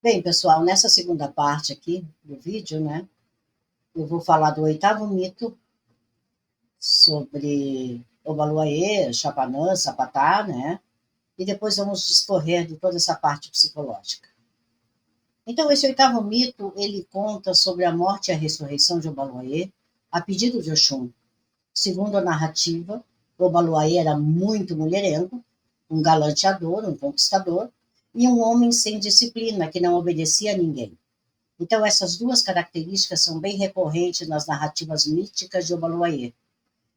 Bem, pessoal, nessa segunda parte aqui do vídeo, né, eu vou falar do oitavo mito sobre Obaluayê, Chapanã, Sapatá, né, e depois vamos discorrer de toda essa parte psicológica. Então, esse oitavo mito, ele conta sobre a morte e a ressurreição de Obaluayê, a pedido de Oxum. Segundo a narrativa, Obaluayê era muito mulherengo, um galanteador, um conquistador, e um homem sem disciplina, que não obedecia a ninguém. Então, essas duas características são bem recorrentes nas narrativas místicas de Obaluayê.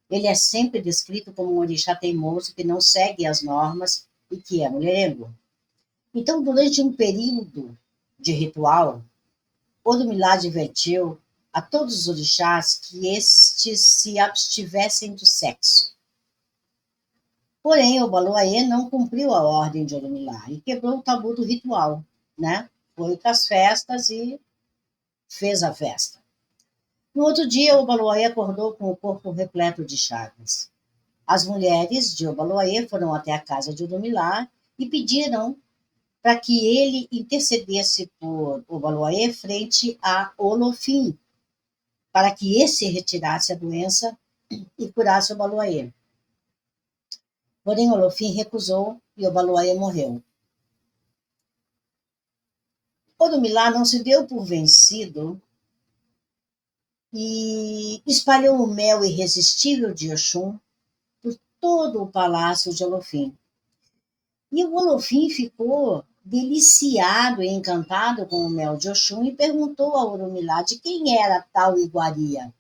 Ele é sempre descrito como um orixá teimoso que não segue as normas e que é mulherengo. Então, durante um período de ritual, Odumilá advertiu a todos os orixás que estes se abstivessem do sexo. Porém, Obaluayê não cumpriu a ordem de Odumilá e quebrou o tabu do ritual, né? Foi para as festas e fez a festa. No outro dia, Obaluayê acordou com o corpo repleto de chagas. As mulheres de Obaluayê foram até a casa de Odumilá e pediram para que ele intercedesse por Obaluayê frente a Olofim, para que esse retirasse a doença e curasse Obaluayê. Porém, Olofim recusou e Obaluayê morreu. Odumilá não se deu por vencido e espalhou o mel irresistível de Oxum por todo o palácio de Olofim. E o Olofim ficou deliciado e encantado com o mel de Oxum e perguntou a Orumilá de quem era tal iguaria.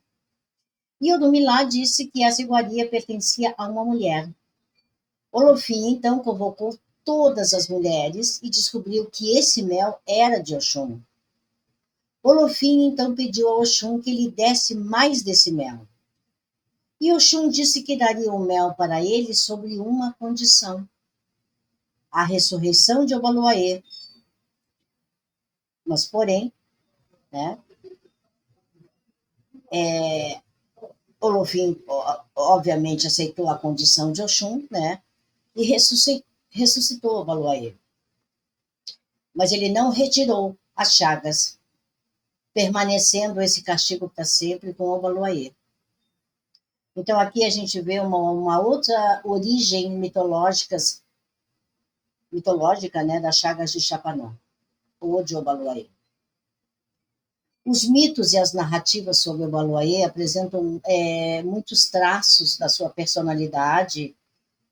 E Orumilá disse que essa iguaria pertencia a uma mulher. Olofim então convocou todas as mulheres e descobriu que esse mel era de Oxum. Olofim então pediu a Oxum que lhe desse mais desse mel. E Oxum disse que daria o mel para ele sobre uma condição: a ressurreição de Obaluayê. Mas, porém, né, Olofim, obviamente, aceitou a condição de Oxum, né, e ressuscitou Obaluayê. Mas ele não retirou as chagas, permanecendo esse castigo para sempre com Obaluayê. Então, aqui a gente vê uma outra origem mitológica, né, das chagas de Chapanã, ou de Obaluayê. Os mitos e as narrativas sobre o Obaluayê apresentam muitos traços da sua personalidade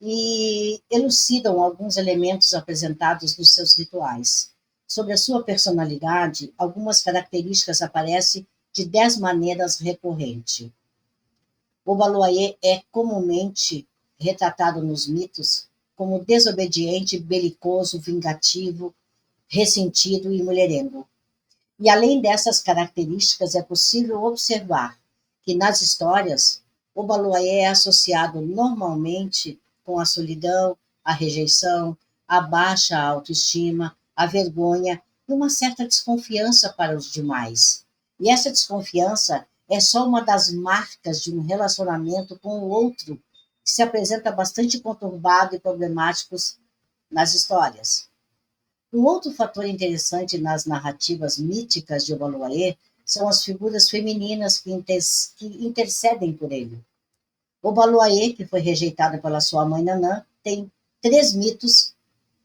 e elucidam alguns elementos apresentados nos seus rituais. Sobre a sua personalidade, algumas características aparecem de 10 maneiras recorrentes. O Obaluayê é comumente retratado nos mitos como desobediente, belicoso, vingativo, ressentido e mulherengo. E além dessas características, é possível observar que nas histórias, o Obaluayê é associado normalmente com a solidão, a rejeição, a baixa autoestima, a vergonha e uma certa desconfiança para os demais. E essa desconfiança é só uma das marcas de um relacionamento com o outro que se apresenta bastante conturbado e problemático nas histórias. Um outro fator interessante nas narrativas míticas de Obaluayê são as figuras femininas que intercedem por ele. Obaluayê, que foi rejeitado pela sua mãe Nanã, tem 3 mitos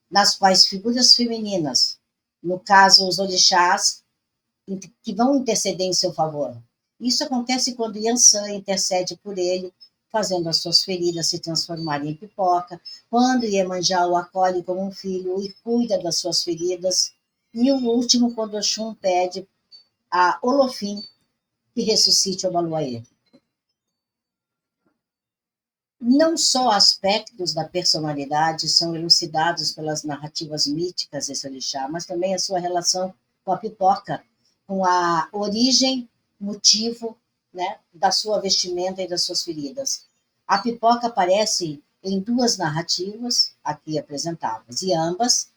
nas quais figuras femininas, no caso os orixás, que vão interceder em seu favor. Isso acontece quando Yansan intercede por ele, fazendo as suas feridas se transformarem em pipoca, quando Iemanjá o acolhe como um filho e cuida das suas feridas, e o último, quando Oxum pede a Olofim que ressuscite o Obaluayê. Não só aspectos da personalidade são elucidados pelas narrativas míticas desse orixá, mas também a sua relação com a pipoca, com a origem, motivo, né, da sua vestimenta e das suas feridas. A pipoca aparece em 2 narrativas aqui apresentadas, e ambas,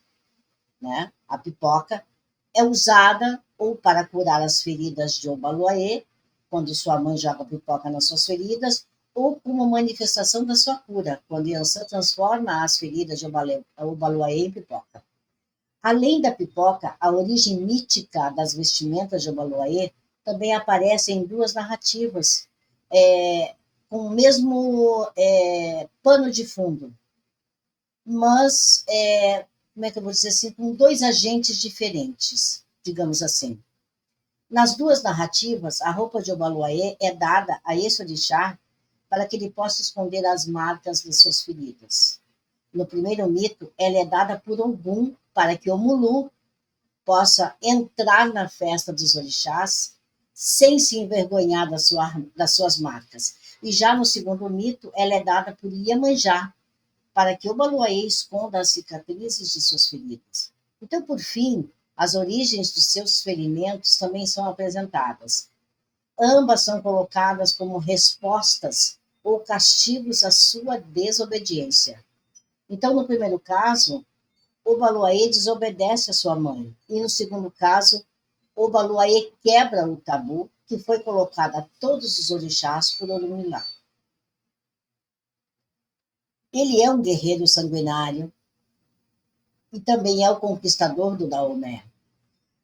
né, a pipoca é usada ou para curar as feridas de Obaluayê, quando sua mãe joga pipoca nas suas feridas, ou como manifestação da sua cura, quando Yansan transforma as feridas de Obaluayê em pipoca. Além da pipoca, a origem mítica das vestimentas de Obaloaiê também aparece em duas narrativas, com o mesmo pano de fundo, mas, como é que eu vou dizer assim, com dois agentes diferentes, digamos assim. Nas duas narrativas, a roupa de Obaloaiê é dada a esse orixá para que ele possa esconder as marcas de suas feridas. No primeiro mito, ela é dada por Ogum para que o Mulu possa entrar na festa dos orixás sem se envergonhar das suas marcas. E já no segundo mito, ela é dada por Iemanjá, para que o Baluaê esconda as cicatrizes de suas feridas. Então, por fim, as origens dos seus ferimentos também são apresentadas. Ambas são colocadas como respostas ou castigos à sua desobediência. Então, no primeiro caso, o Baluaê desobedece a sua mãe. E no segundo caso, o Baluaê quebra o tabu que foi colocado a todos os orixás por Orunmilá. Ele é um guerreiro sanguinário e também é o conquistador do Daomé.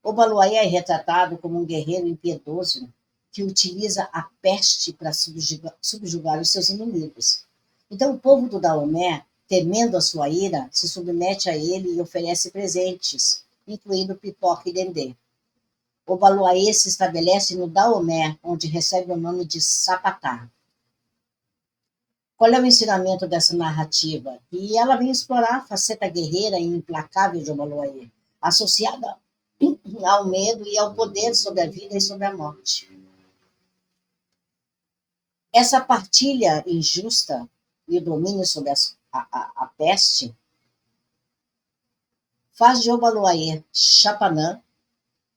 O Baluaê é retratado como um guerreiro impiedoso que utiliza a peste para subjugar os seus inimigos. Então, o povo do Daomé, temendo a sua ira, se submete a ele e oferece presentes, incluindo pipoca e dendê. O Baluaê se estabelece no Daomé, onde recebe o nome de Sapatá. Qual é o ensinamento dessa narrativa? E ela vem explorar a faceta guerreira e implacável de Baluaê, associada ao medo e ao poder sobre a vida e sobre a morte. Essa partilha injusta e o domínio sobre a peste faz de Obaloaiê Chapanã,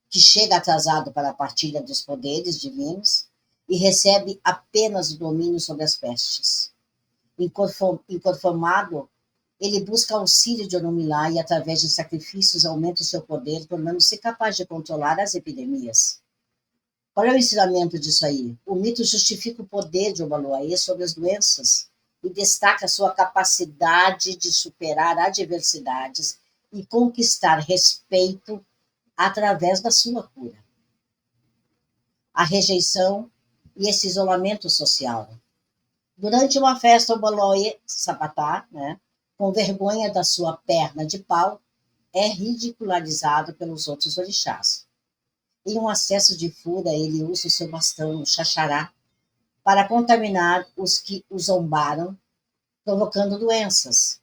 que chega atrasado para a partilha dos poderes divinos e recebe apenas o domínio sobre as pestes. Inconformado, ele busca auxílio de Orunmilá e, através de sacrifícios, aumenta o seu poder, tornando-se capaz de controlar as epidemias. Qual é o ensinamento disso aí? O mito justifica o poder de Obaloaiê sobre as doenças e destaca a sua capacidade de superar adversidades e conquistar respeito através da sua cura. A rejeição e esse isolamento social. Durante uma festa, o Obaloaiê Sapatá, com vergonha da sua perna de pau, é ridicularizado pelos outros orixás. Em um acesso de fúria, ele usa o seu bastão, o xaxará, para contaminar os que o zombaram, provocando doenças.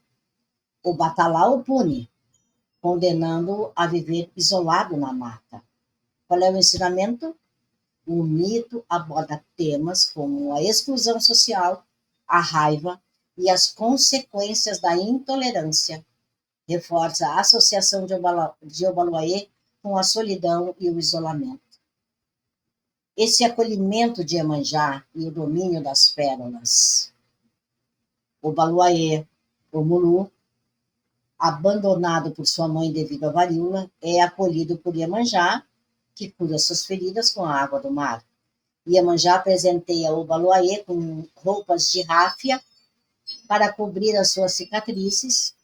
O Batalá o pune, condenando-o a viver isolado na mata. Qual é o ensinamento? O mito aborda temas como a exclusão social, a raiva e as consequências da intolerância. Reforça a associação de Obaloaiê com a solidão e o isolamento. Esse acolhimento de Iemanjá e o domínio das pérolas. O Baluaê, o Mulu, abandonado por sua mãe devido à varíola, é acolhido por Iemanjá, que cura suas feridas com a água do mar. Iemanjá presenteia o Baluaê com roupas de ráfia para cobrir as suas cicatrizes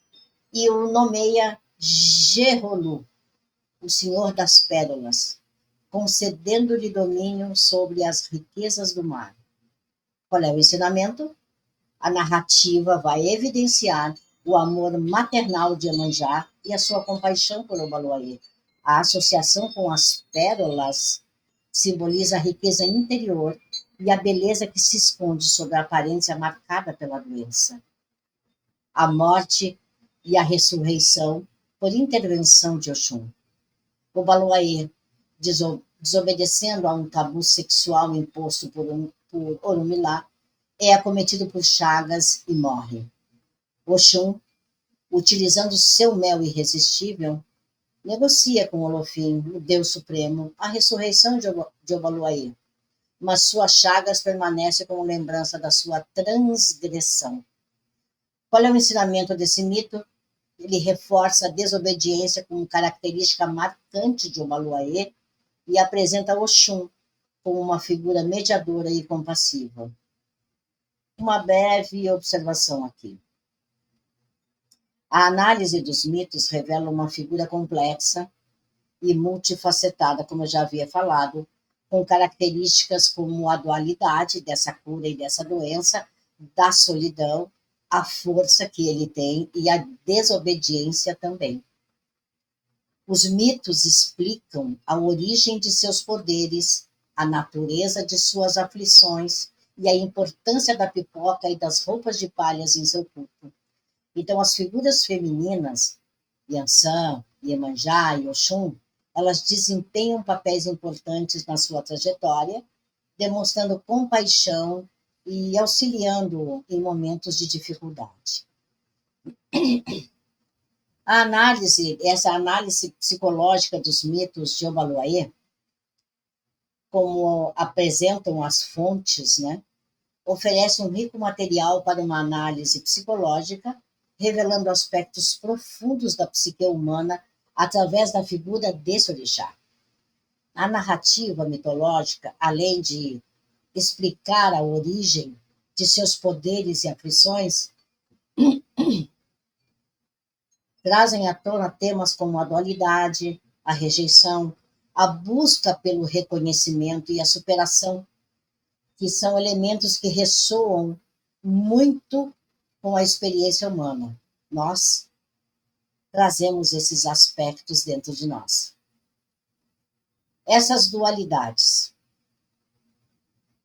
e o nomeia Gerolu, o senhor das pérolas, concedendo-lhe domínio sobre as riquezas do mar. Qual é o ensinamento? A narrativa vai evidenciar o amor maternal de Iemanjá e a sua compaixão por Obaloaiê. A associação com as pérolas simboliza a riqueza interior e a beleza que se esconde sob a aparência marcada pela doença. A morte e a ressurreição por intervenção de Oxum. O Baluaê, desobedecendo a um tabu sexual imposto por Orunmilá, é acometido por chagas e morre. Oxum, utilizando seu mel irresistível, negocia com Olofim, o Deus Supremo, a ressurreição de Obaloaiê, mas suas chagas permanecem como lembrança da sua transgressão. Qual é o ensinamento desse mito? Ele reforça a desobediência como característica marcante de Obaloaiê e apresenta Oxum como uma figura mediadora e compassiva. Uma breve observação aqui. A análise dos mitos revela uma figura complexa e multifacetada, como eu já havia falado, com características como a dualidade dessa cura e dessa doença, da solidão, a força que ele tem e a desobediência também. Os mitos explicam a origem de seus poderes, a natureza de suas aflições e a importância da pipoca e das roupas de palhas em seu corpo. Então, as figuras femininas, Yansan, Iemanjá e Oxum, elas desempenham papéis importantes na sua trajetória, demonstrando compaixão e auxiliando em momentos de dificuldade. Essa análise psicológica dos mitos de Obaluayê, como apresentam as fontes, né, oferece um rico material para uma análise psicológica, revelando aspectos profundos da psique humana através da figura desse orixá. A narrativa mitológica, além de explicar a origem de seus poderes e aflições, trazem à tona temas como a dualidade, a rejeição, a busca pelo reconhecimento e a superação, que são elementos que ressoam muito com a experiência humana. Nós trazemos esses aspectos dentro de nós. Essas dualidades.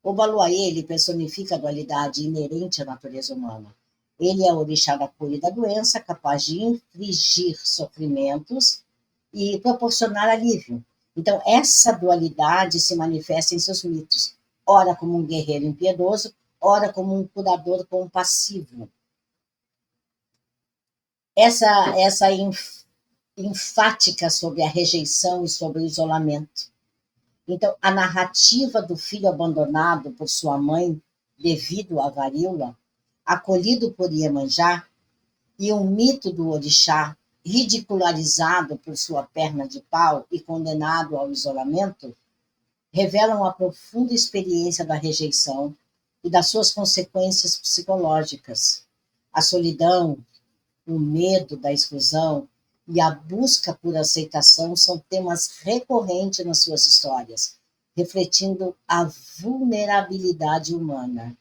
O Baluayê, ele personifica a dualidade inerente à natureza humana. Ele é o orixá da cura e da doença, capaz de infligir sofrimentos e proporcionar alívio. Então, essa dualidade se manifesta em seus mitos, ora como um guerreiro impiedoso, ora como um curador compassivo. Essa enfática sobre a rejeição e sobre o isolamento. Então, a narrativa do filho abandonado por sua mãe devido à varíola, acolhido por Iemanjá, e um mito do orixá ridicularizado por sua perna de pau e condenado ao isolamento, revelam a profunda experiência da rejeição e das suas consequências psicológicas. A solidão, o medo da exclusão e a busca por aceitação são temas recorrentes nas suas histórias, refletindo a vulnerabilidade humana.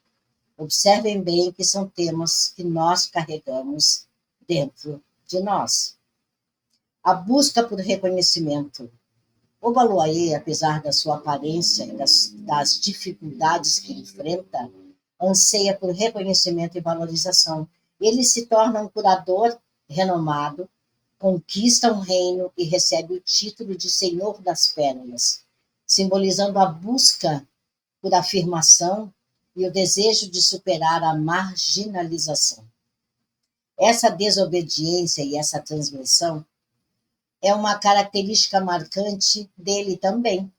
Observem bem que são temas que nós carregamos dentro de nós. A busca por reconhecimento. O Baluayê, apesar da sua aparência e das dificuldades que enfrenta, anseia por reconhecimento e valorização. Ele se torna um curador renomado, conquista um reino e recebe o título de Senhor das Pérolas, simbolizando a busca por afirmação e o desejo de superar a marginalização. Essa desobediência e essa transgressão é uma característica marcante dele também,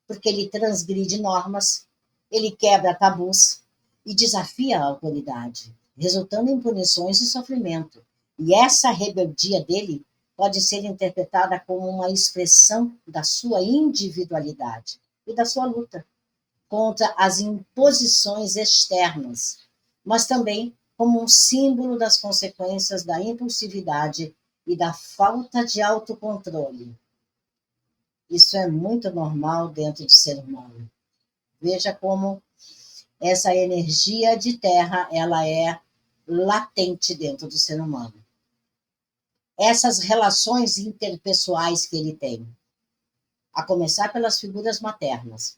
porque ele transgride normas, ele quebra tabus e desafia a autoridade, resultando em punições e sofrimento. E essa rebeldia dele pode ser interpretada como uma expressão da sua individualidade e da sua luta contra as imposições externas, mas também como um símbolo das consequências da impulsividade e da falta de autocontrole. Isso é muito normal dentro do ser humano. Veja como essa energia de terra, ela é latente dentro do ser humano. Essas relações interpessoais que ele tem, a começar pelas figuras maternas.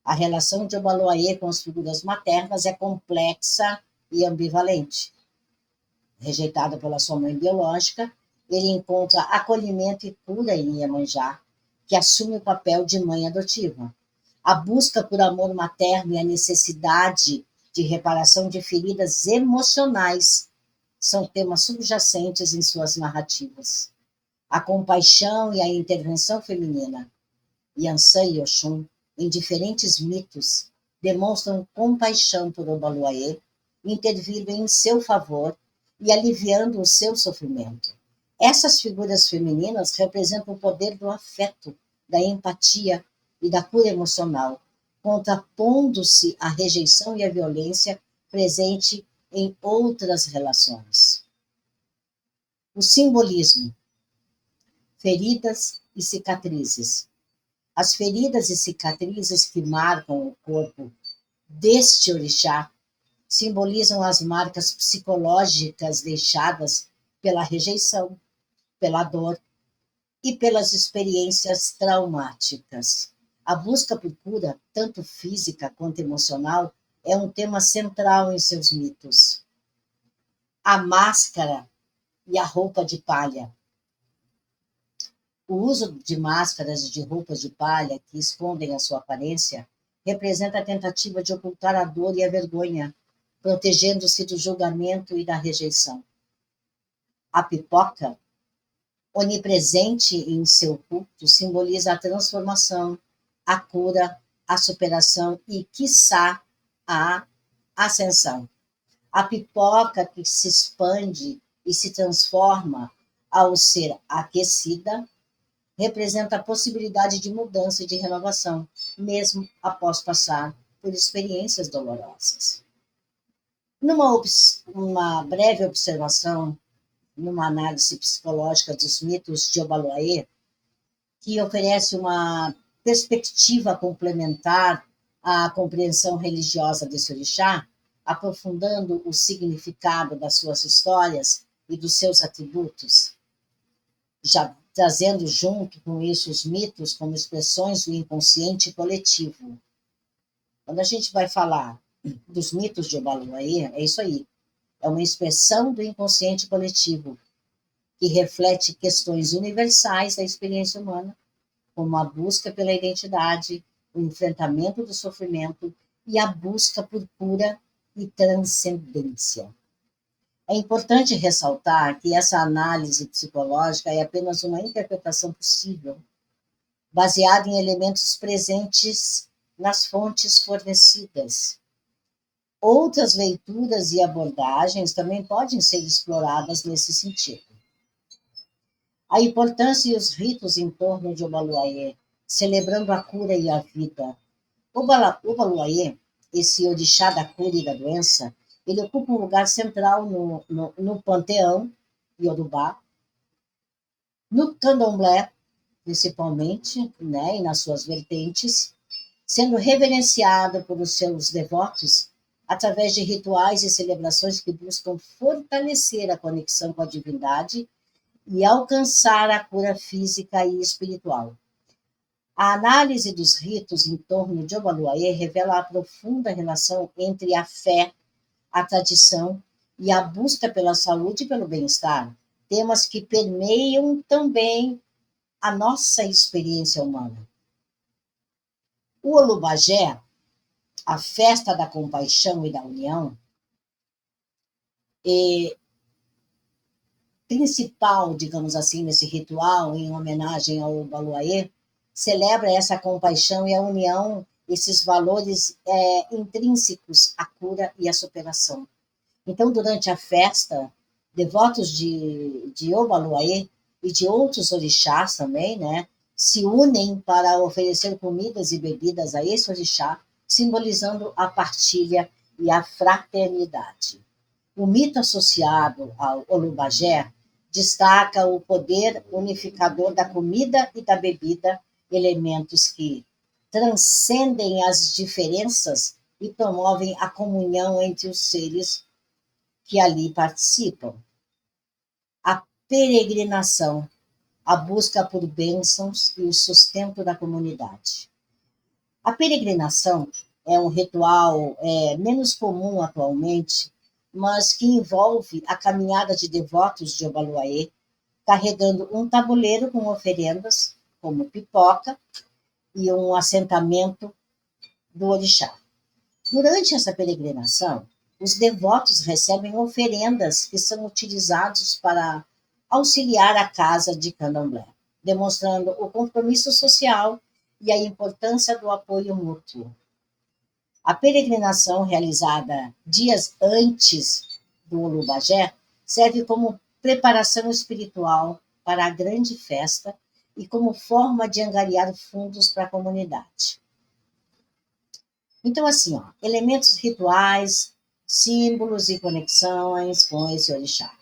A relação de Obaluayê com as figuras maternas é complexa e ambivalente. Rejeitado pela sua mãe biológica, ele encontra acolhimento e cura em Iemanjá, que assume o papel de mãe adotiva. A busca por amor materno e a necessidade de reparação de feridas emocionais são temas subjacentes em suas narrativas. A compaixão e a intervenção feminina, Yansan e Oxum, em diferentes mitos, demonstram compaixão por Obaluayê, intervindo em seu favor e aliviando o seu sofrimento. Essas figuras femininas representam o poder do afeto, da empatia e da cura emocional, contrapondo-se à rejeição e à violência presente em outras relações. O simbolismo, feridas e cicatrizes. As feridas e cicatrizes que marcam o corpo deste orixá simbolizam as marcas psicológicas deixadas pela rejeição, pela dor e pelas experiências traumáticas. A busca por cura, tanto física quanto emocional, é um tema central em seus mitos. A máscara e a roupa de palha. O uso de máscaras e de roupas de palha que escondem a sua aparência representa a tentativa de ocultar a dor e a vergonha, protegendo-se do julgamento e da rejeição. A pipoca, onipresente em seu culto, simboliza a transformação, a cura, a superação e, quiçá, a ascensão. A pipoca que se expande e se transforma ao ser aquecida representa a possibilidade de mudança e de renovação, mesmo após passar por experiências dolorosas. Uma breve observação, numa análise psicológica dos mitos de Obaloaê, que oferece uma perspectiva complementar à compreensão religiosa desse orixá, aprofundando o significado das suas histórias e dos seus atributos, já trazendo junto com isso os mitos como expressões do inconsciente coletivo. Quando a gente vai falar dos mitos de Obaloaê, é isso aí. É uma expressão do inconsciente coletivo que reflete questões universais da experiência humana, como a busca pela identidade, o enfrentamento do sofrimento e a busca por cura e transcendência. É importante ressaltar que essa análise psicológica é apenas uma interpretação possível, baseada em elementos presentes nas fontes fornecidas. Outras leituras e abordagens também podem ser exploradas nesse sentido. A importância e os ritos em torno de Obaloaê, celebrando a cura e a vida. Obaloaê, esse orixá da cura e da doença, ele ocupa um lugar central no panteão iorubá, no candomblé, principalmente, né, e nas suas vertentes, sendo reverenciado por os seus devotos através de rituais e celebrações que buscam fortalecer a conexão com a divindade e alcançar a cura física e espiritual. A análise dos ritos em torno de Obaloaê revela a profunda relação entre a fé, a tradição e a busca pela saúde e pelo bem-estar, temas que permeiam também a nossa experiência humana. O Olubagé, a festa da compaixão e da união, é principal, digamos assim, nesse ritual, em homenagem ao Obaloaê, celebra essa compaixão e a união, esses valores intrínsecos à cura e à superação. Então, durante a festa, devotos de Obaloaê e de outros orixás também, né, se unem para oferecer comidas e bebidas a esse orixá, simbolizando a partilha e a fraternidade. O mito associado ao Olubagé destaca o poder unificador da comida e da bebida, elementos que transcendem as diferenças e promovem a comunhão entre os seres que ali participam. A peregrinação, a busca por bênçãos e o sustento da comunidade. A peregrinação é um ritual menos comum atualmente, mas que envolve a caminhada de devotos de Obaloaê, carregando um tabuleiro com oferendas, como pipoca, e um assentamento do orixá. Durante essa peregrinação, os devotos recebem oferendas que são utilizados para auxiliar a casa de candomblé, demonstrando o compromisso social e a importância do apoio mútuo. A peregrinação realizada dias antes do Olubagé serve como preparação espiritual para a grande festa e como forma de angariar fundos para a comunidade. Então, assim, ó, elementos rituais, símbolos e conexões com esse orixá.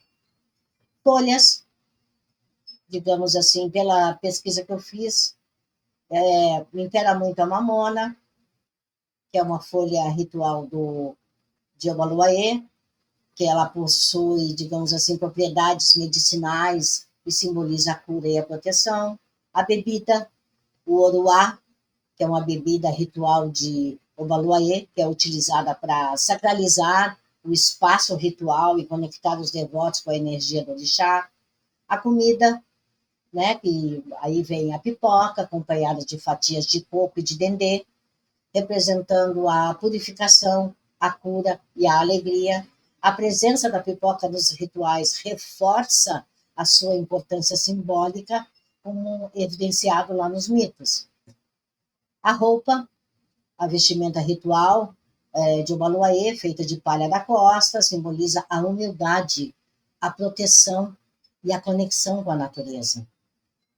Folhas digamos assim, pela pesquisa que eu fiz, me impera muito a mamona, que é uma folha ritual de Obaluayê, que ela possui, digamos assim, propriedades medicinais e simboliza a cura e a proteção. A bebida, o oruá, que é uma bebida ritual de Obaluayê, que é utilizada para sacralizar o espaço ritual e conectar os devotos com a energia do orixá. A comida, né, que aí vem a pipoca, acompanhada de fatias de coco e de dendê, representando a purificação, a cura e a alegria. A presença da pipoca nos rituais reforça a sua importância simbólica, como evidenciado lá nos mitos. A roupa, a vestimenta ritual de Obaluayê, feita de palha da costa, simboliza a humildade, a proteção e a conexão com a natureza.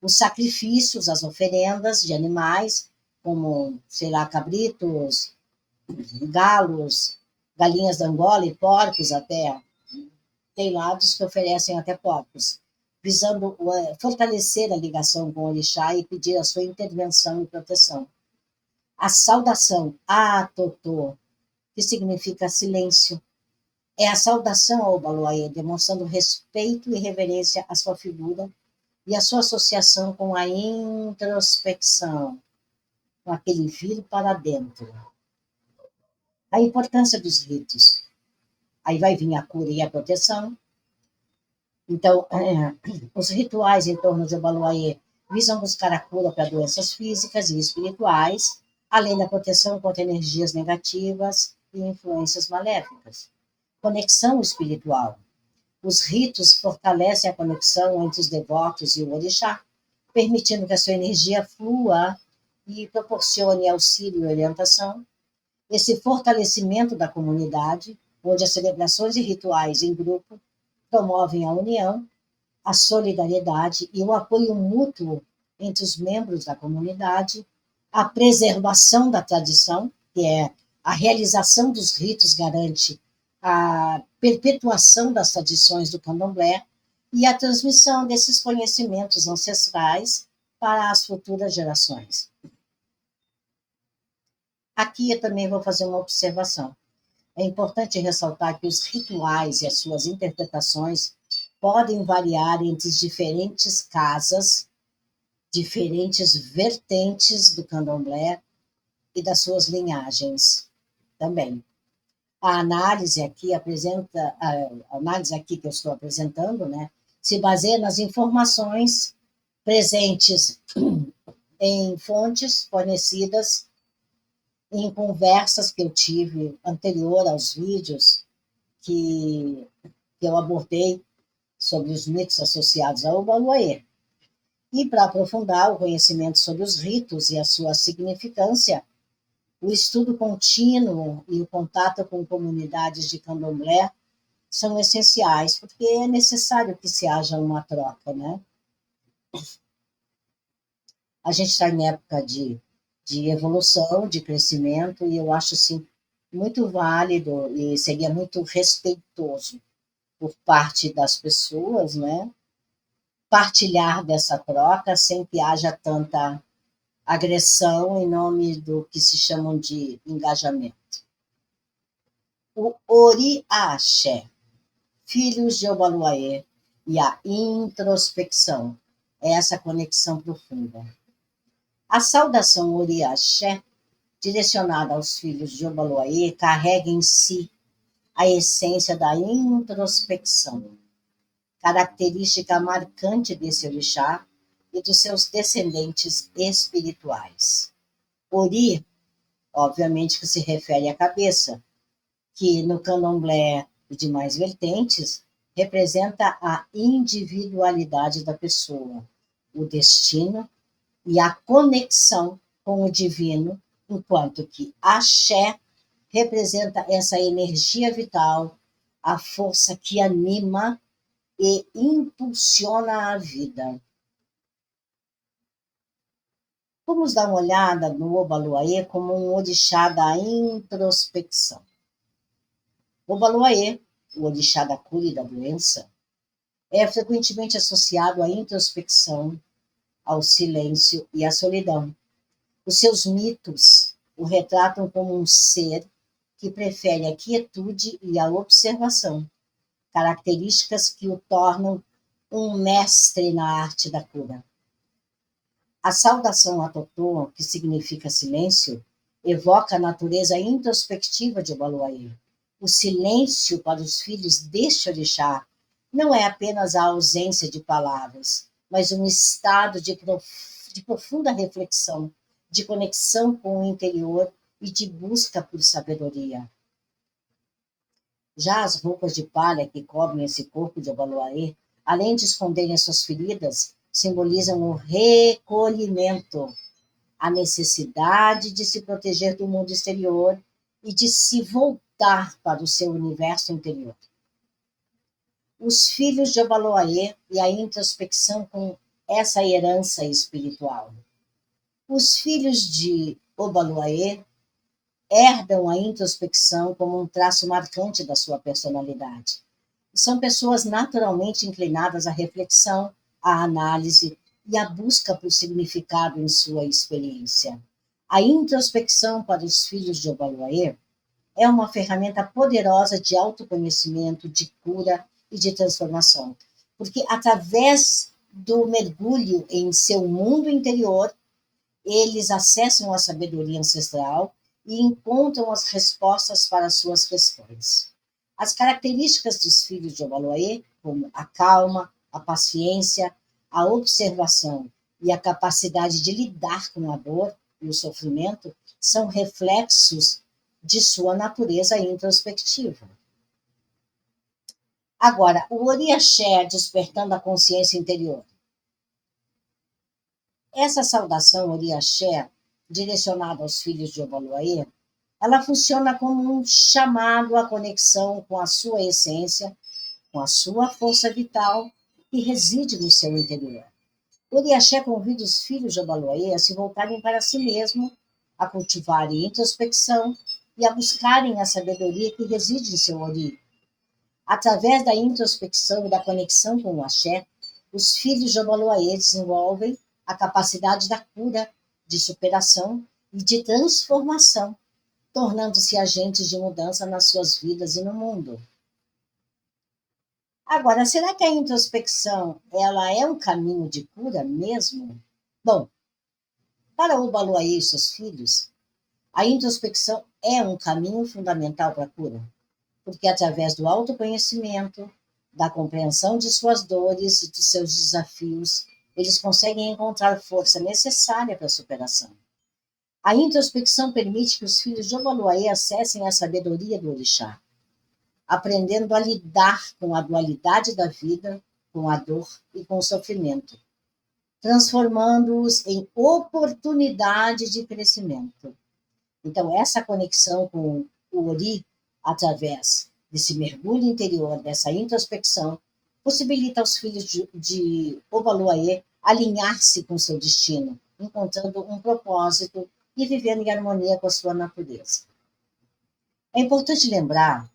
Os sacrifícios, as oferendas de animais, como, sei lá, cabritos, galos, galinhas da Angola e porcos até. Tem lados que oferecem até porcos, visando fortalecer a ligação com o orixá e pedir a sua intervenção e proteção. A saudação, Totô, que significa silêncio, é a saudação ao Obaluayê, demonstrando respeito e reverência à sua figura e a sua associação com a introspecção, com aquele vir para dentro. A importância dos ritos. Aí vai vir a cura e a proteção. Então, os rituais em torno de Obaluayê visam buscar a cura para doenças físicas e espirituais, além da proteção contra energias negativas e influências maléficas. Conexão espiritual. Os ritos fortalecem a conexão entre os devotos e o orixá, permitindo que a sua energia flua e proporcione auxílio e orientação. Esse fortalecimento da comunidade, onde as celebrações e rituais em grupo promovem a união, a solidariedade e o apoio mútuo entre os membros da comunidade, a preservação da tradição, que é a realização dos ritos garante a perpetuação das tradições do candomblé e a transmissão desses conhecimentos ancestrais para as futuras gerações. Aqui eu também vou fazer uma observação. É importante ressaltar que os rituais e as suas interpretações podem variar entre as diferentes casas, diferentes vertentes do candomblé e das suas linhagens também. A análise aqui a análise aqui que eu estou apresentando, né, se baseia nas informações presentes em fontes fornecidas em conversas que eu tive anterior aos vídeos que eu abordei sobre os mitos associados ao Obaluayê. E para aprofundar o conhecimento sobre os ritos e a sua significância, o estudo contínuo e o contato com comunidades de candomblé são essenciais, porque é necessário que se haja uma troca, né? A gente está em época de evolução, de crescimento, e eu acho, assim, muito válido e seria muito respeitoso por parte das pessoas, né? Partilhar dessa troca sem que haja tanta agressão em nome do que se chamam de engajamento. O Ori-Axé, filhos de Obaluayê, e a introspecção, é essa conexão profunda. A saudação Ori-Axé, direcionada aos filhos de Obaluayê, carrega em si a essência da introspecção, característica marcante desse orixá e dos seus descendentes espirituais. Ori, obviamente que se refere à cabeça, que no candomblé e demais vertentes representa a individualidade da pessoa, o destino e a conexão com o divino, enquanto que axé representa essa energia vital, a força que anima e impulsiona a vida. Vamos dar uma olhada no Obaluayê como um orixá da introspecção. Obaluayê, o orixá da cura e da doença, é frequentemente associado à introspecção, ao silêncio e à solidão. Os seus mitos o retratam como um ser que prefere a quietude e a observação, características que o tornam um mestre na arte da cura. A saudação a Totô, que significa silêncio, evoca a natureza introspectiva de Obaluayê. O silêncio para os filhos deste orixá não é apenas a ausência de palavras, mas um estado de profunda reflexão, de conexão com o interior e de busca por sabedoria. Já as roupas de palha que cobrem esse corpo de Obaluayê, além de esconderem suas feridas, simbolizam o recolhimento, a necessidade de se proteger do mundo exterior e de se voltar para o seu universo interior. Os filhos de Obaloaê e a introspecção com essa herança espiritual. Os filhos de Obaloaê herdam a introspecção como um traço marcante da sua personalidade. São pessoas naturalmente inclinadas à reflexão, à análise e à busca por significado em sua experiência. A introspecção para os filhos de Obaluayê é uma ferramenta poderosa de autoconhecimento, de cura e de transformação, porque através do mergulho em seu mundo interior, eles acessam a sabedoria ancestral e encontram as respostas para suas questões. As características dos filhos de Obaluayê, como a calma, a paciência, a observação e a capacidade de lidar com a dor e o sofrimento, são reflexos de sua natureza introspectiva. Agora, o Oriaxé despertando a consciência interior. Essa saudação Oriaxé, direcionada aos filhos de Obaluayê, ela funciona como um chamado à conexão com a sua essência, com a sua força vital que reside no seu interior. O Oriaxé convida os filhos de Obaluayê a se voltarem para si mesmo, a cultivarem introspecção e a buscarem a sabedoria que reside em seu ori. Através da introspecção e da conexão com o axé, os filhos de Obaluayê desenvolvem a capacidade da cura, de superação e de transformação, tornando-se agentes de mudança nas suas vidas e no mundo. Agora, será que a introspecção ela é um caminho de cura mesmo? Bom, para o Obaluayê e seus filhos, a introspecção é um caminho fundamental para a cura, porque através do autoconhecimento, da compreensão de suas dores e de seus desafios, eles conseguem encontrar força necessária para a superação. A introspecção permite que os filhos de Obaluayê acessem a sabedoria do orixá, aprendendo a lidar com a dualidade da vida, com a dor e com o sofrimento, transformando-os em oportunidade de crescimento. Então, essa conexão com o Ori, através desse mergulho interior, dessa introspecção, possibilita aos filhos de Obaluayê alinhar-se com seu destino, encontrando um propósito e vivendo em harmonia com a sua natureza. É importante lembrar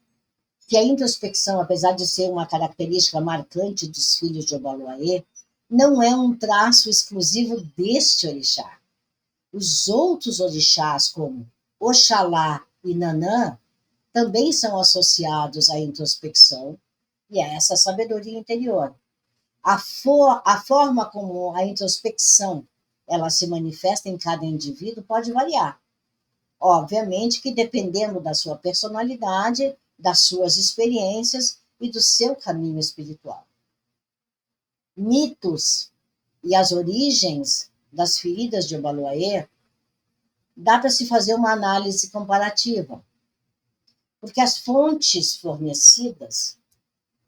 que a introspecção, apesar de ser uma característica marcante dos filhos de Obaluayê, não é um traço exclusivo deste orixá. Os outros orixás, como Oxalá e Nanã, também são associados à introspecção e a essa sabedoria interior. A forma como a introspecção ela se manifesta em cada indivíduo pode variar. Obviamente que dependendo da sua personalidade, das suas experiências e do seu caminho espiritual. Mitos e as origens das feridas de Obaluayê, dá para se fazer uma análise comparativa, porque as fontes fornecidas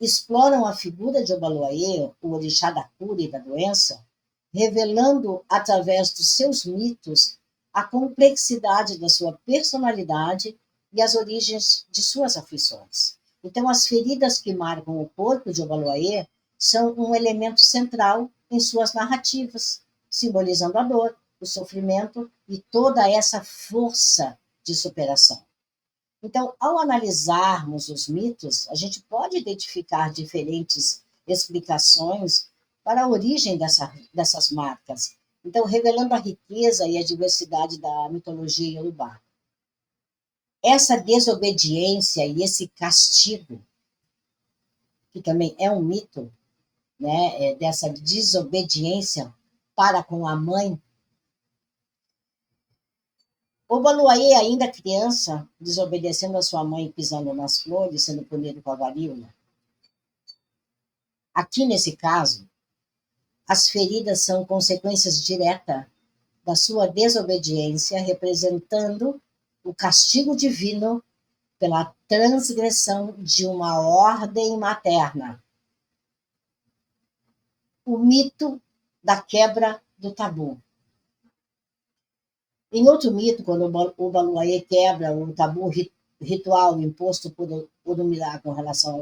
exploram a figura de Obaluayê, o orixá da cura e da doença, revelando através dos seus mitos a complexidade da sua personalidade e as origens de suas aflições. Então, as feridas que marcam o corpo de Obaluayê são um elemento central em suas narrativas, simbolizando a dor, o sofrimento e toda essa força de superação. Então, ao analisarmos os mitos, a gente pode identificar diferentes explicações para a origem dessas marcas. Então, revelando a riqueza e a diversidade da mitologia iorubá. Essa desobediência e esse castigo, que também é um mito, né, dessa desobediência para com a mãe. Obaluayê, ainda criança, desobedecendo a sua mãe, pisando nas flores, sendo punido com a varíola. Aqui, nesse caso, as feridas são consequências diretas da sua desobediência, representando o castigo divino pela transgressão de uma ordem materna. O mito da quebra do tabu. Em outro mito, quando o Baluayê quebra o tabu ritual imposto por Orumilá com relação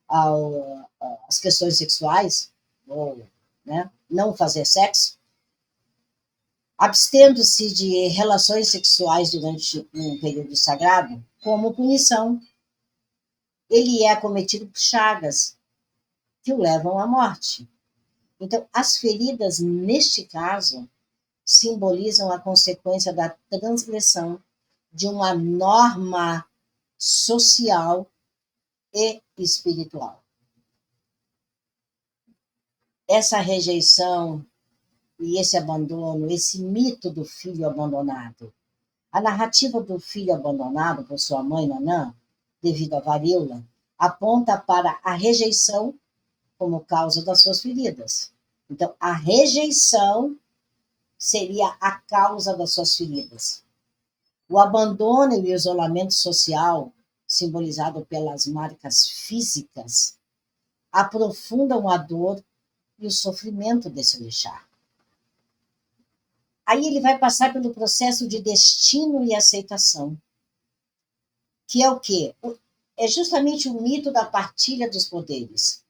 às questões sexuais, ou, né, não fazer sexo, abstendo-se de relações sexuais durante um período sagrado, como punição, ele é acometido por chagas que o levam à morte. Então, as feridas, neste caso, simbolizam a consequência da transgressão de uma norma social e espiritual. Essa rejeição e esse abandono, esse mito do filho abandonado. A narrativa do filho abandonado por sua mãe, Nanã, devido à varíola, aponta para a rejeição como causa das suas feridas. Então, a rejeição seria a causa das suas feridas. O abandono e o isolamento social, simbolizado pelas marcas físicas, aprofundam a dor e o sofrimento desse orixá. Aí ele vai passar pelo processo de destino e aceitação, que é o quê? É justamente o mito da partilha dos poderes.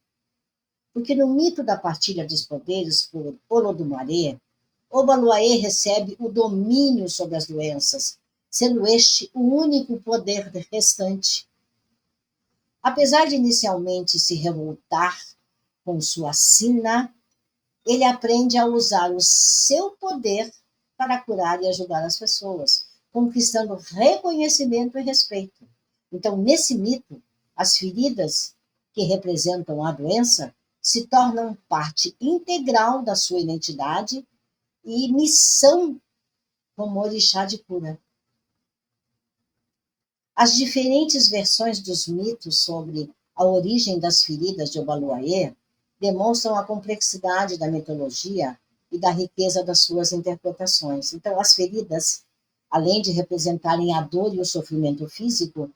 Porque no mito da partilha dos poderes por Olodumaré, Obaluayê recebe o domínio sobre as doenças, sendo este o único poder restante. Apesar de inicialmente se revoltar com sua sina, ele aprende a usar o seu poder para curar e ajudar as pessoas, conquistando reconhecimento e respeito. Então, nesse mito, as feridas que representam a doença se tornam parte integral da sua identidade e missão como orixá de cura. As diferentes versões dos mitos sobre a origem das feridas de Obaluayê demonstram a complexidade da mitologia e da riqueza das suas interpretações. Então, as feridas, além de representarem a dor e o sofrimento físico,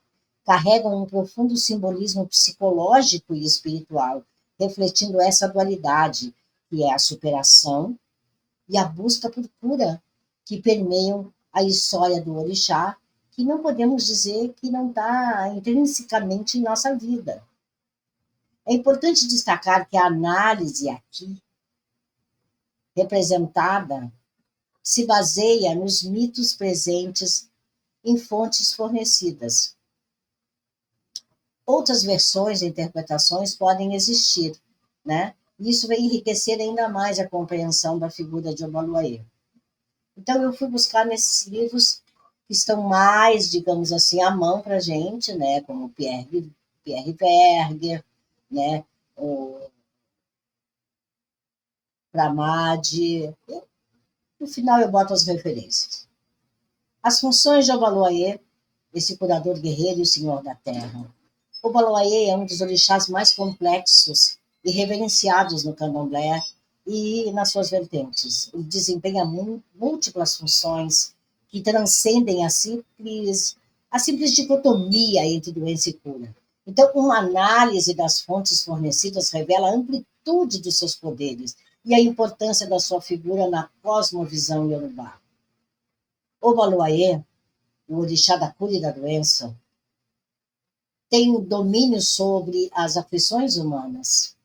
carregam um profundo simbolismo psicológico e espiritual, refletindo essa dualidade, que é a superação e a busca por cura, que permeiam a história do orixá, que não podemos dizer que não está intrinsecamente em nossa vida. É importante destacar que a análise aqui representada se baseia nos mitos presentes em fontes fornecidas. Outras versões e interpretações podem existir, né? Isso vai enriquecer ainda mais a compreensão da figura de Obaluayê. Então, eu fui buscar nesses livros que estão mais, digamos assim, à mão para a gente, né? Como Pierre Berger, né? O Pramadi. No final, eu boto as referências. As funções de Obaluayê, esse curador guerreiro e senhor da terra. Obaluayê é um dos orixás mais complexos e reverenciados no candomblé e nas suas vertentes. Ele desempenha múltiplas funções que transcendem a simples dicotomia entre doença e cura. Então, uma análise das fontes fornecidas revela a amplitude dos seus poderes e a importância da sua figura na cosmovisão iorubá. Obaluayê, o orixá da cura e da doença, tem domínio sobre as aflições humanas.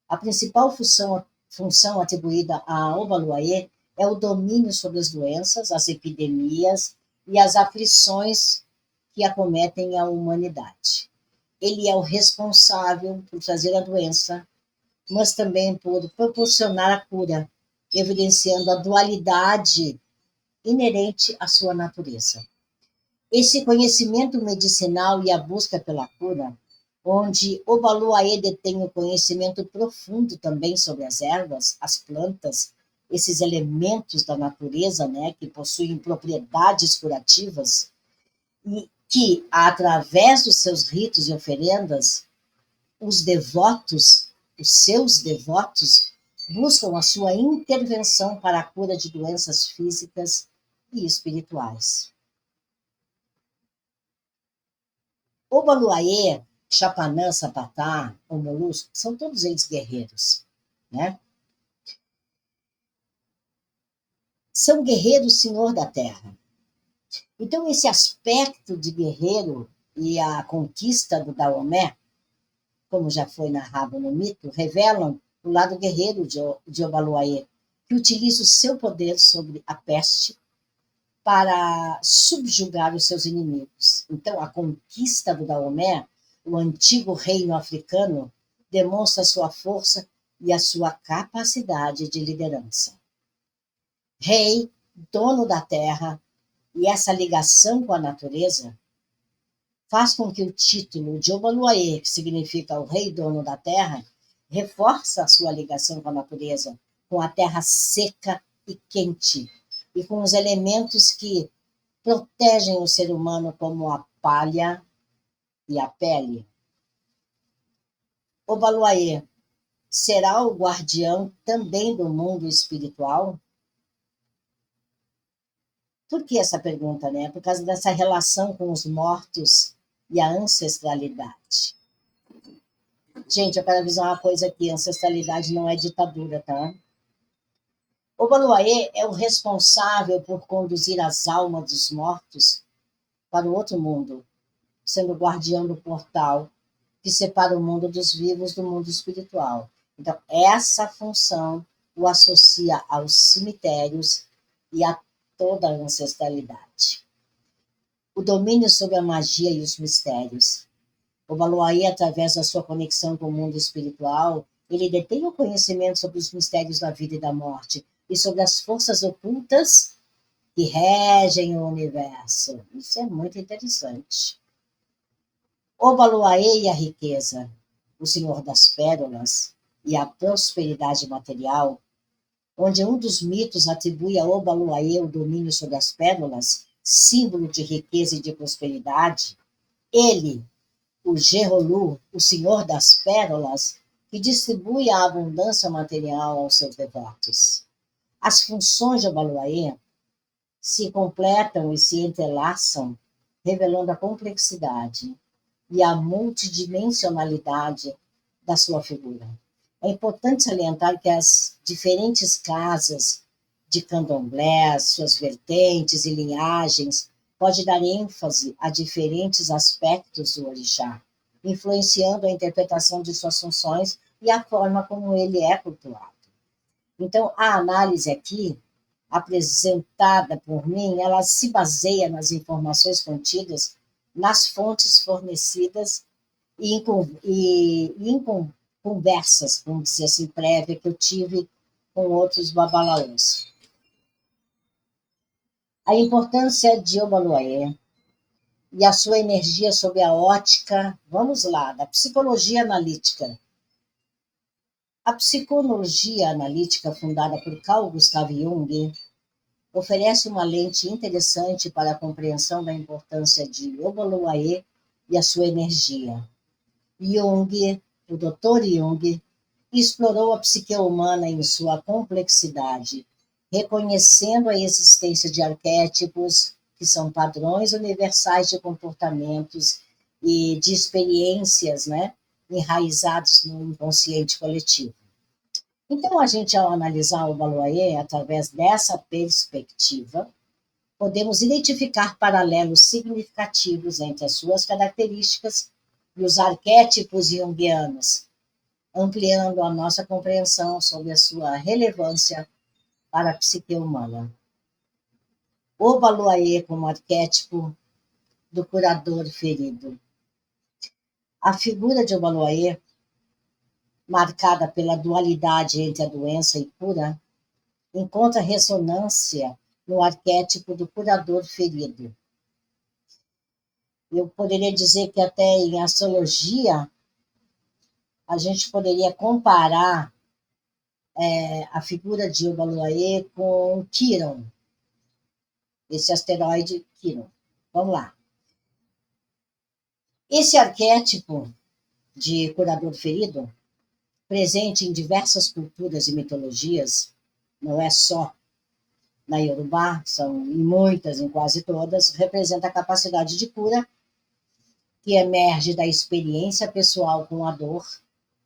A principal função atribuída a Obaluayê é o domínio sobre as doenças, as epidemias e as aflições que acometem a humanidade. Ele é o responsável por trazer a doença mas também por proporcionar a cura, evidenciando a dualidade inerente à sua natureza. Esse conhecimento medicinal e a busca pela cura, onde Obaluaê detém o conhecimento profundo também sobre as ervas, as plantas, esses elementos da natureza, né, que possuem propriedades curativas, e que, através dos seus ritos e oferendas, os devotos, os seus devotos, buscam a sua intervenção para a cura de doenças físicas e espirituais. Obaluaê, Chapanã, Sapatá, o Molusco, são todos eles guerreiros, né? São guerreiros senhor da terra. Então, esse aspecto de guerreiro e a conquista do Daomé, como já foi narrado no mito, revelam o lado guerreiro de Obaluaê, que utiliza o seu poder sobre a peste para subjugar os seus inimigos. Então, a conquista do Daomé, o antigo reino africano, demonstra sua força e a sua capacidade de liderança. Rei, dono da terra, e essa ligação com a natureza faz com que o título de Obaluaê, que significa o rei dono da terra, reforça a sua ligação com a natureza, com a terra seca e quente, e com os elementos que protegem o ser humano, como a palha e a pele. Obaluaê será o guardião também do mundo espiritual? Por que essa pergunta, né? Por causa dessa relação com os mortos e a ancestralidade. Gente, eu quero avisar uma coisa aqui: ancestralidade não é ditadura, tá? Obaluaê é o responsável por conduzir as almas dos mortos para o outro mundo, sendo o guardião do portal que separa o mundo dos vivos do mundo espiritual. Então, essa função o associa aos cemitérios e a toda a ancestralidade. O domínio sobre a magia e os mistérios. O Baluaí, através da sua conexão com o mundo espiritual, ele detém o conhecimento sobre os mistérios da vida e da morte e sobre as forças ocultas que regem o universo. Isso é muito interessante. O Baluaê e a riqueza, o senhor das pérolas e a prosperidade material, onde um dos mitos atribui a Obaluaê o domínio sobre as pérolas, símbolo de riqueza e de prosperidade, ele, o Gerolu, o senhor das pérolas, que distribui a abundância material aos seus devotos. As funções de Obaluaê se completam e se entrelaçam, revelando a complexidade e a multidimensionalidade da sua figura. É importante salientar que as diferentes casas de candomblé, suas vertentes e linhagens, pode dar ênfase a diferentes aspectos do orixá, influenciando a interpretação de suas funções e a forma como ele é cultuado. Então, a análise aqui, apresentada por mim, ela se baseia nas informações contidas nas fontes fornecidas e em conversas, vamos dizer assim, prévias que eu tive com outros babalaôs. A importância de Obaluaê e a sua energia sob a ótica, vamos lá, da psicologia analítica. A psicologia analítica, fundada por Carl Gustav Jung, oferece uma lente interessante para a compreensão da importância de Obaluaê e a sua energia. Jung, o Dr. Jung, explorou a psique humana em sua complexidade, reconhecendo a existência de arquétipos que são padrões universais de comportamentos e de experiências, né, enraizados no inconsciente coletivo. Então, a gente, ao analisar o Baluaê através dessa perspectiva, podemos identificar paralelos significativos entre as suas características e os arquétipos junguianos, ampliando a nossa compreensão sobre a sua relevância para a psique humana. O Baluaê como arquétipo do curador ferido. A figura de Obaluaê marcada pela dualidade entre a doença e cura, encontra ressonância no arquétipo do curador ferido. Eu poderia dizer que até em astrologia a gente poderia comparar a figura de Obaluayê com Quiron, esse asteroide Quiron. Vamos lá. Esse arquétipo de curador ferido, presente em diversas culturas e mitologias, não é só na Yorubá, são em muitas, em quase todas, representa a capacidade de cura que emerge da experiência pessoal com a dor,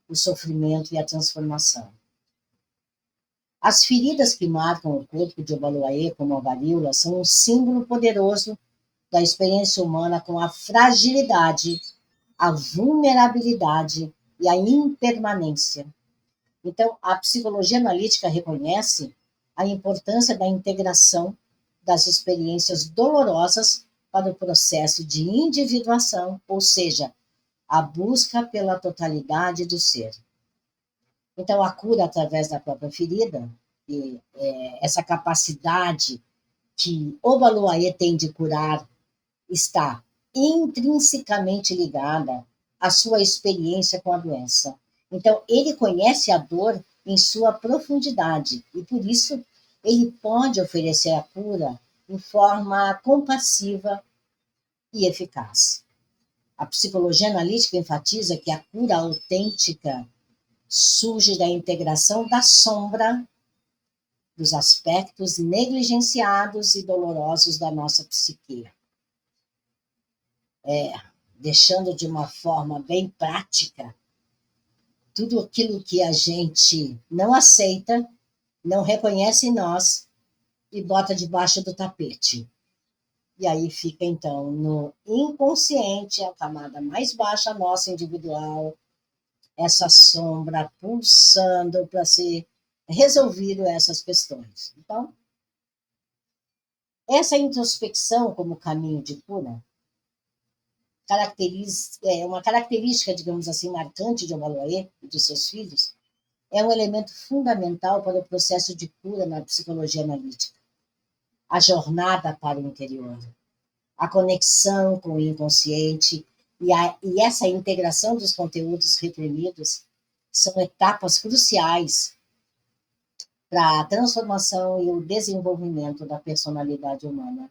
o sofrimento e a transformação. As feridas que marcam o corpo de Obaluayê, como a varíola, são um símbolo poderoso da experiência humana com a fragilidade, a vulnerabilidade e a impermanência. Então, a psicologia analítica reconhece a importância da integração das experiências dolorosas para o processo de individuação, ou seja, a busca pela totalidade do ser. Então, a cura através da própria ferida, e, essa capacidade que Obaluayê tem de curar, está intrinsecamente ligada à sua experiência com a doença. Então, ele conhece a dor em sua profundidade e, por isso, ele pode oferecer a cura em forma compassiva e eficaz. A psicologia analítica enfatiza que a cura autêntica surge da integração da sombra dos aspectos negligenciados e dolorosos da nossa psique. Deixando de uma forma bem prática tudo aquilo que a gente não aceita, não reconhece em nós e bota debaixo do tapete. E aí fica, então, no inconsciente, a camada mais baixa nossa individual, essa sombra pulsando para ser resolvido essas questões. Então, essa introspecção como caminho de cura uma característica, digamos assim, marcante de Obaluayê e de seus filhos, é um elemento fundamental para o processo de cura na psicologia analítica. A jornada para o interior, a conexão com o inconsciente e essa integração dos conteúdos reprimidos são etapas cruciais para a transformação e o desenvolvimento da personalidade humana.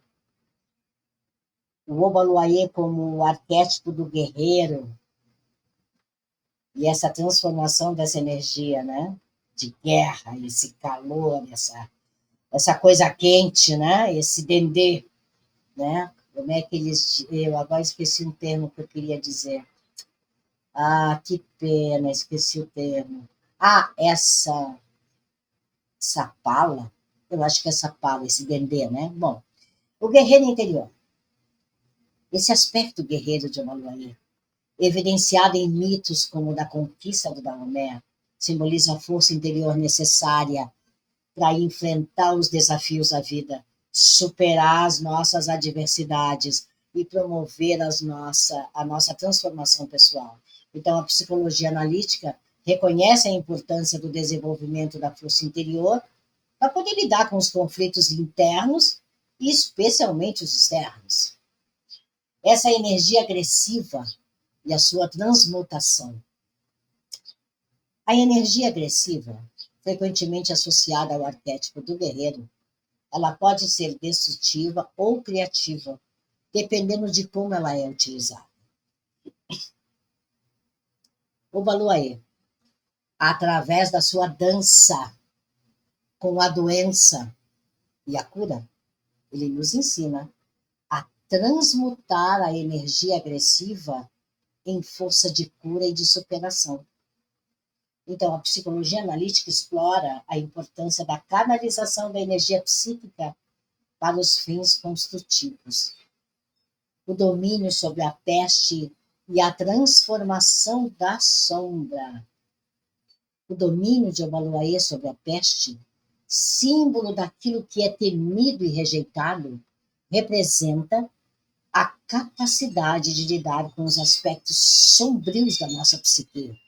O Obaluayê como o arquétipo do guerreiro e essa transformação dessa energia, né, de guerra, esse calor, essa coisa quente, né, esse dendê, né, como é que eu agora esqueci um termo que eu queria dizer. Ah, que pena, esqueci o termo. Ah, essa pala, eu acho que essa pala, esse dendê, né? Bom, o guerreiro interior. Esse aspecto guerreiro de Obaluayê, evidenciado em mitos como o da conquista do Daomé, simboliza a força interior necessária para enfrentar os desafios da vida, superar as nossas adversidades e promover a nossa transformação pessoal. Então, a psicologia analítica reconhece a importância do desenvolvimento da força interior para poder lidar com os conflitos internos e especialmente os externos. Essa energia agressiva e a sua transmutação. A energia agressiva, frequentemente associada ao arquétipo do guerreiro, ela pode ser destrutiva ou criativa, dependendo de como ela é utilizada. Obaluayê, através da sua dança com a doença e a cura, ele nos ensina a transmutar a energia agressiva em força de cura e de superação. Então, a psicologia analítica explora a importância da canalização da energia psíquica para os fins construtivos. O domínio sobre a peste e a transformação da sombra. O domínio de Obaluayê sobre a peste, símbolo daquilo que é temido e rejeitado, representa a capacidade de lidar com os aspectos sombrios da nossa psique.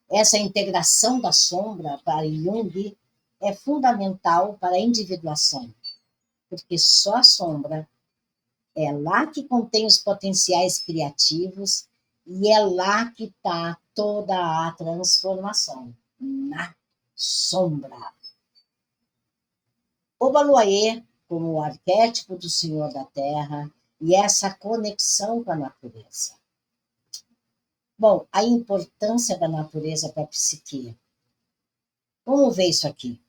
Essa integração da sombra para Jung é fundamental para a individuação, porque só a sombra é lá que contém os potenciais criativos e é lá que está toda a transformação, na sombra. O Baluayê, como o arquétipo do Senhor da Terra, e essa conexão com a natureza. Bom, a importância da natureza para a psique. Vamos ver isso aqui.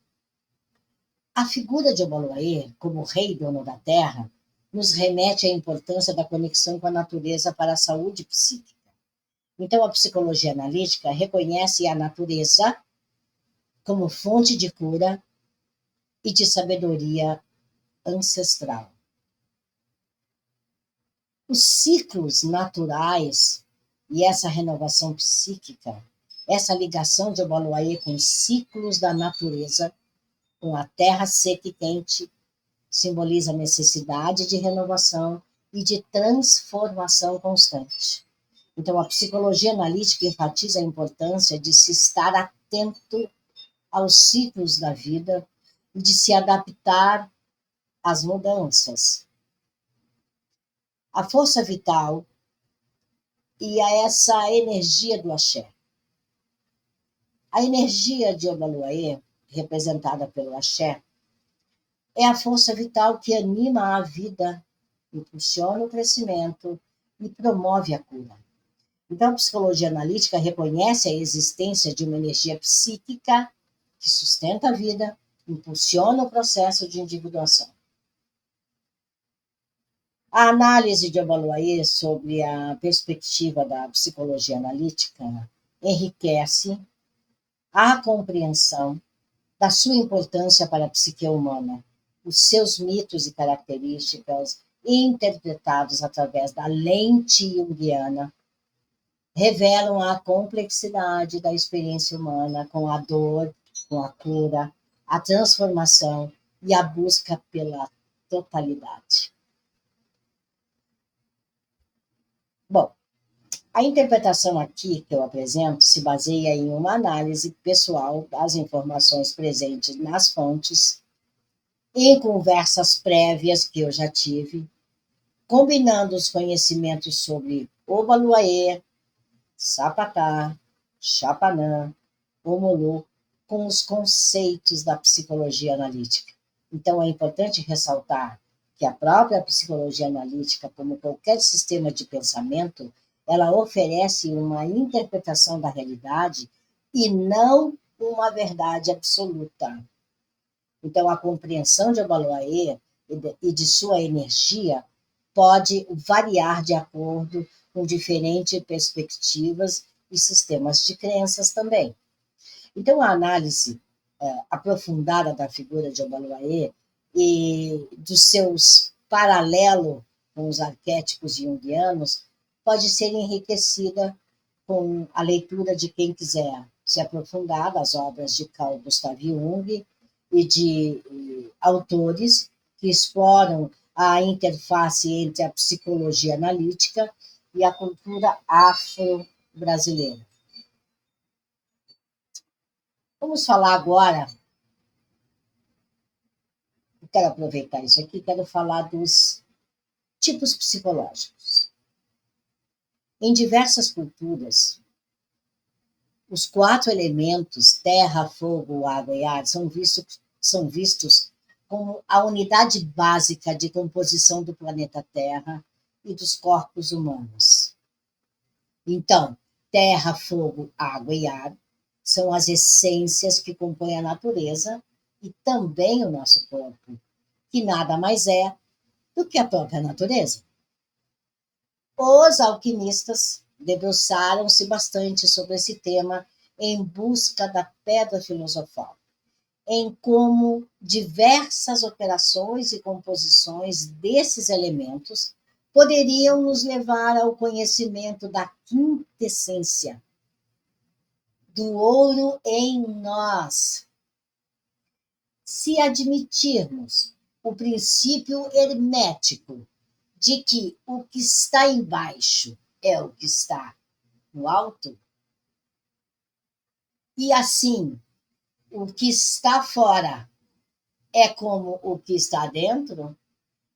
A figura de Obaluayê, como rei dono da terra, nos remete à importância da conexão com a natureza para a saúde psíquica. Então, a psicologia analítica reconhece a natureza como fonte de cura e de sabedoria ancestral. Os ciclos naturais e essa renovação psíquica, essa ligação de Obaluayê com os ciclos da natureza, com a terra seca e quente, simboliza a necessidade de renovação e de transformação constante. Então, a psicologia analítica enfatiza a importância de se estar atento aos ciclos da vida e de se adaptar às mudanças. A força vital e a essa energia do axé. A energia de Obaluayê, representada pelo axé, é a força vital que anima a vida, impulsiona o crescimento e promove a cura. Então, a psicologia analítica reconhece a existência de uma energia psíquica que sustenta a vida, impulsiona o processo de individuação. A análise de Obaluayê sobre a perspectiva da psicologia analítica enriquece a compreensão da sua importância para a psique humana, os seus mitos e características interpretados através da lente junguiana revelam a complexidade da experiência humana com a dor, com a cura, a transformação e a busca pela totalidade. Bom, a interpretação aqui que eu apresento se baseia em uma análise pessoal das informações presentes nas fontes, em conversas prévias que eu já tive, combinando os conhecimentos sobre Obaluayê, Sapatá, Chapanã, Omolu, com os conceitos da psicologia analítica. Então, é importante ressaltar que a própria psicologia analítica, como qualquer sistema de pensamento, ela oferece uma interpretação da realidade e não uma verdade absoluta. Então, a compreensão de Obaluayê e de sua energia pode variar de acordo com diferentes perspectivas e sistemas de crenças também. Então, a análise aprofundada da figura de Obaluayê e dos seus paralelos com os arquétipos junguianos pode ser enriquecida com a leitura de quem quiser se aprofundar das obras de Carl Gustav Jung e de autores que exploram a interface entre a psicologia analítica e a cultura afro-brasileira. Vamos falar agora, eu quero aproveitar isso aqui, quero falar dos tipos psicológicos. Em diversas culturas, os 4 elementos, terra, fogo, água e ar, são vistos como a unidade básica de composição do planeta Terra e dos corpos humanos. Então, terra, fogo, água e ar são as essências que compõem a natureza e também o nosso corpo, que nada mais é do que a própria natureza. Os alquimistas debruçaram-se bastante sobre esse tema em busca da pedra filosofal, em como diversas operações e composições desses elementos poderiam nos levar ao conhecimento da quintessência do ouro em nós. Se admitirmos o princípio hermético de que o que está embaixo é o que está no alto, e assim, o que está fora é como o que está dentro,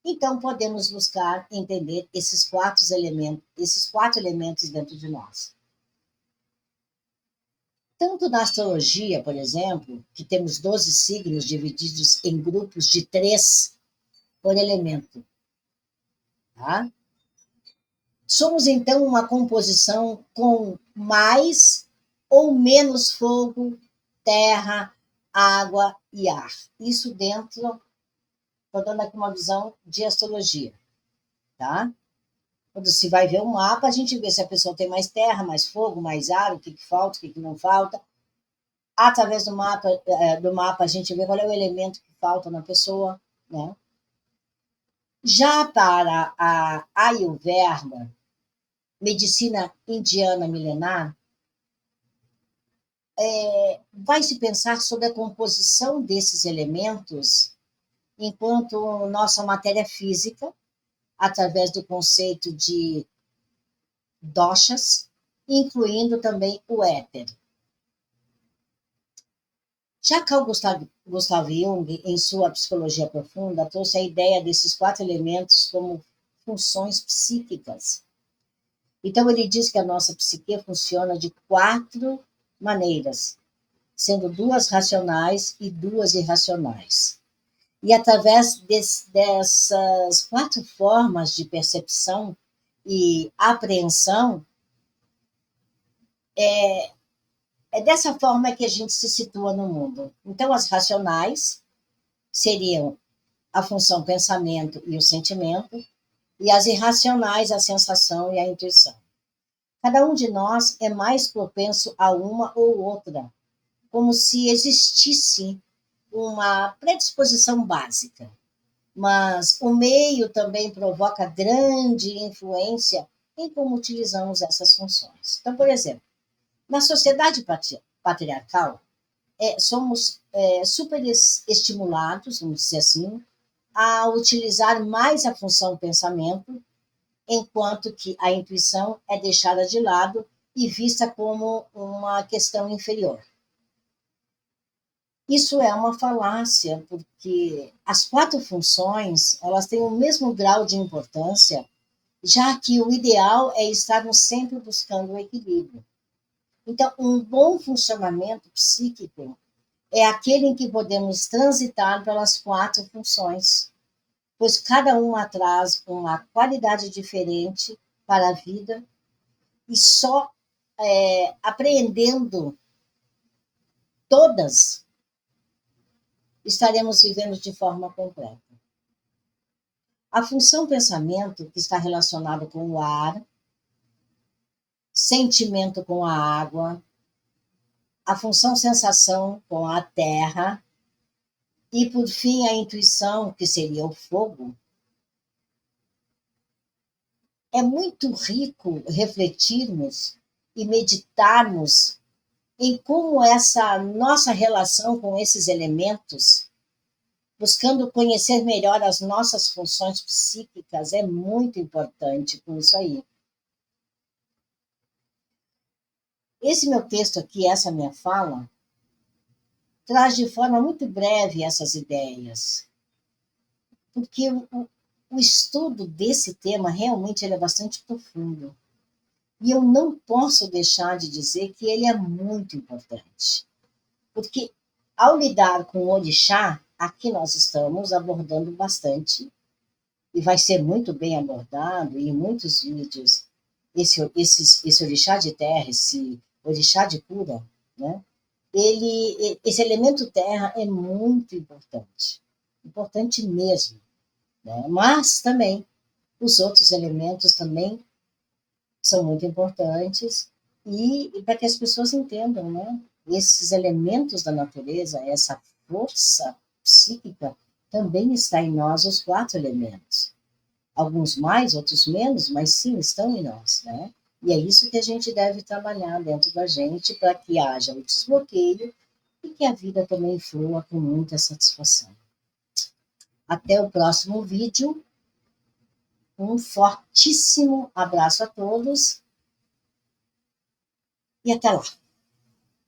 então podemos buscar entender esses quatro elementos dentro de nós. Tanto na astrologia, por exemplo, que temos 12 signos divididos em grupos de 3 por elemento. Tá? Somos, então, uma composição com mais ou menos fogo, terra, água e ar. Isso dentro, estou dando aqui uma visão de astrologia. Tá? Quando se vai ver um mapa, a gente vê se a pessoa tem mais terra, mais fogo, mais ar, o que falta, o que não falta. Através do mapa, a gente vê qual é o elemento que falta na pessoa. Né? Já para a Ayurveda, medicina indiana milenar, vai se pensar sobre a composição desses elementos enquanto nossa matéria física, através do conceito de doshas, incluindo também o éter. Já Carl Gustav Jung, em sua Psicologia Profunda, trouxe a ideia desses 4 elementos como funções psíquicas. Então, ele diz que a nossa psique funciona de 4 maneiras, sendo 2 racionais e 2 irracionais. E através dessas 4 formas de percepção e apreensão, é dessa forma que a gente se situa no mundo. Então, as racionais seriam a função pensamento e o sentimento, e as irracionais, a sensação e a intuição. Cada um de nós é mais propenso a uma ou outra, como se existisse uma predisposição básica. Mas o meio também provoca grande influência em como utilizamos essas funções. Então, por exemplo, na sociedade patriarcal, somos superestimulados, vamos dizer assim, a utilizar mais a função pensamento, enquanto que a intuição é deixada de lado e vista como uma questão inferior. Isso é uma falácia, porque as 4 funções, elas têm o mesmo grau de importância, já que o ideal é estarmos sempre buscando o equilíbrio. Então, um bom funcionamento psíquico é aquele em que podemos transitar pelas 4 funções, pois cada uma traz uma qualidade diferente para a vida e só apreendendo todas estaremos vivendo de forma completa. A função pensamento, que está relacionada com o ar, sentimento com a água, a função sensação com a terra, e por fim a intuição, que seria o fogo. É muito rico refletirmos e meditarmos em como essa nossa relação com esses elementos, buscando conhecer melhor as nossas funções psíquicas, é muito importante com isso aí. Esse meu texto aqui, essa minha fala, traz de forma muito breve essas ideias, porque o estudo desse tema realmente ele é bastante profundo. E eu não posso deixar de dizer que ele é muito importante. Porque ao lidar com o orixá, aqui nós estamos abordando bastante, e vai ser muito bem abordado em muitos vídeos, esse orixá de terra, esse orixá de cura, né? Esse elemento terra é muito importante mesmo, né? Mas também os outros elementos também são muito importantes e para que as pessoas entendam, né? Esses elementos da natureza, essa força psíquica, também está em nós, os 4 elementos. Alguns mais, outros menos, mas sim, estão em nós, né? E é isso que a gente deve trabalhar dentro da gente para que haja o desbloqueio e que a vida também flua com muita satisfação. Até o próximo vídeo. Um fortíssimo abraço a todos e até lá.